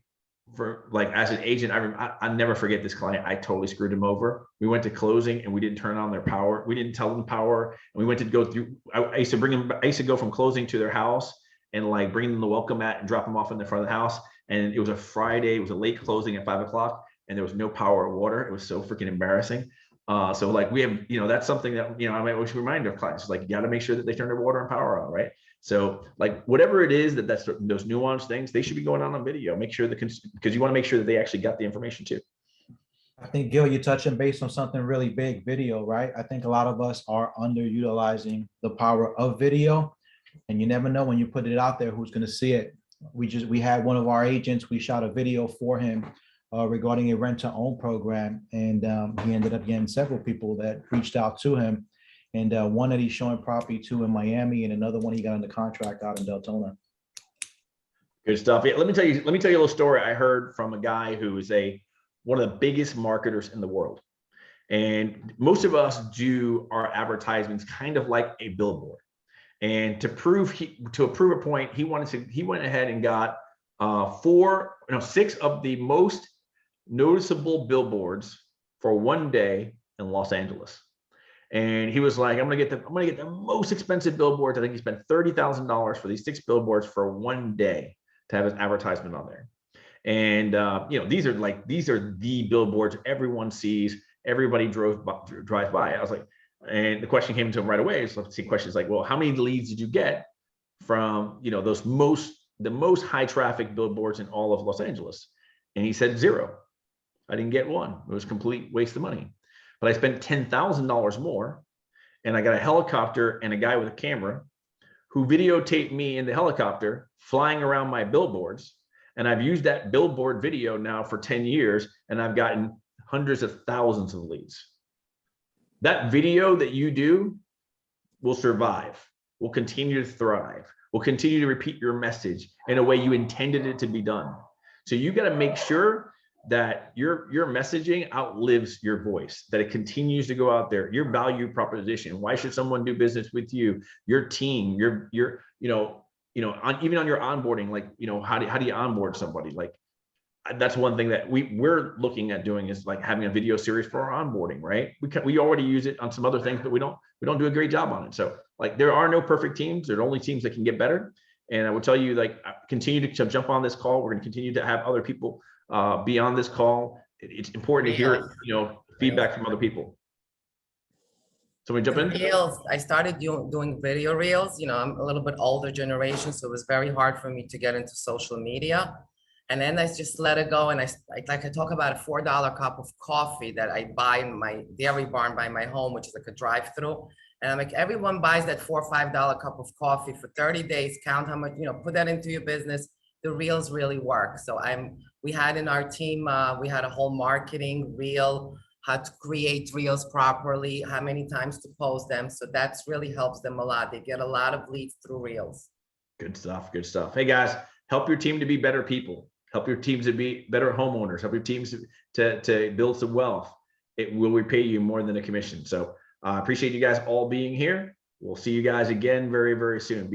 for like, as an agent, I never forget this client. I totally screwed him over. We went to closing and we didn't turn on their power. We didn't tell them power. And we went to go through, I used to go from closing to their house and like bring them the welcome mat and drop them off in the front of the house. And it was a Friday, it was a late closing at 5 o'clock, and there was no power or water. It was so freaking embarrassing. So like, we have, you know, that's something that, you know, I might always remind our clients, like, you got to make sure that they turn their water and power on, right? So like, whatever it is that's those nuanced things, they should be going on video. Make sure because you want to make sure that they actually got the information too. I think, Gil, you're touching base on something really big, video, right? I think a lot of us are underutilizing the power of video, and you never know when you put it out there who's going to see it. We had one of our agents, we shot a video for him regarding a rent to own program, and he ended up getting several people that reached out to him, and one that he's showing property to in Miami, and another one he got under contract out in Deltona. Good stuff. Yeah, let me tell you a little story I heard from a guy who is one of the biggest marketers in the world. And most of us do our advertisements kind of like a billboard. And to prove a point, he went ahead and got 6 of the most noticeable billboards for one day in Los Angeles. And he was like, I'm gonna get the most expensive billboards. I think he spent $30,000 for these 6 billboards for one day to have his advertisement on there. And you know, these are the billboards everyone sees, everybody drives by. I was like, And the question came to him right away. So let's see, questions like, well, how many leads did you get from, you know, the most high traffic billboards in all of Los Angeles? And he said 0. I didn't get one. It was a complete waste of money. But I spent $10,000 more, and I got a helicopter and a guy with a camera who videotaped me in the helicopter flying around my billboards. And I've used that billboard video now for 10 years, and I've gotten hundreds of thousands of leads. That video that you do will survive, will continue to thrive, will continue to repeat your message in a way you intended it to be done. So you got to make sure that your messaging outlives your voice, that it continues to go out there, your value proposition. Why should someone do business with you? Your team, your even on your onboarding, like, you know, how do you onboard somebody? Like, that's one thing that we're looking at doing, is like having a video series for our onboarding, right? We already use it on some other things, but we don't do a great job on it. So like, there are no perfect teams. There are only teams that can get better. And I would tell you, like, continue to jump on this call. We're going to continue to have other people be on this call. It's important to hear, you know, feedback from other people. Somebody jump in. Reels. I started doing video reels. You know, I'm a little bit older generation, so it was very hard for me to get into social media. And then I just let it go. And I talk about a $4 cup of coffee that I buy in my dairy barn by my home, which is like a drive-through. And I'm like, everyone buys that $4 or $5 cup of coffee for 30 days. Count how much, you know, put that into your business. The reels really work. So we had in our team, we had a whole marketing reel, how to create reels properly, how many times to post them. So that's really helps them a lot. They get a lot of leads through reels. Good stuff. Good stuff. Hey guys, help your team to be better people. Help your teams to be better homeowners. Help your teams to build some wealth. It will repay you more than a commission. So I appreciate you guys all being here. We'll see you guys again very, very soon. Be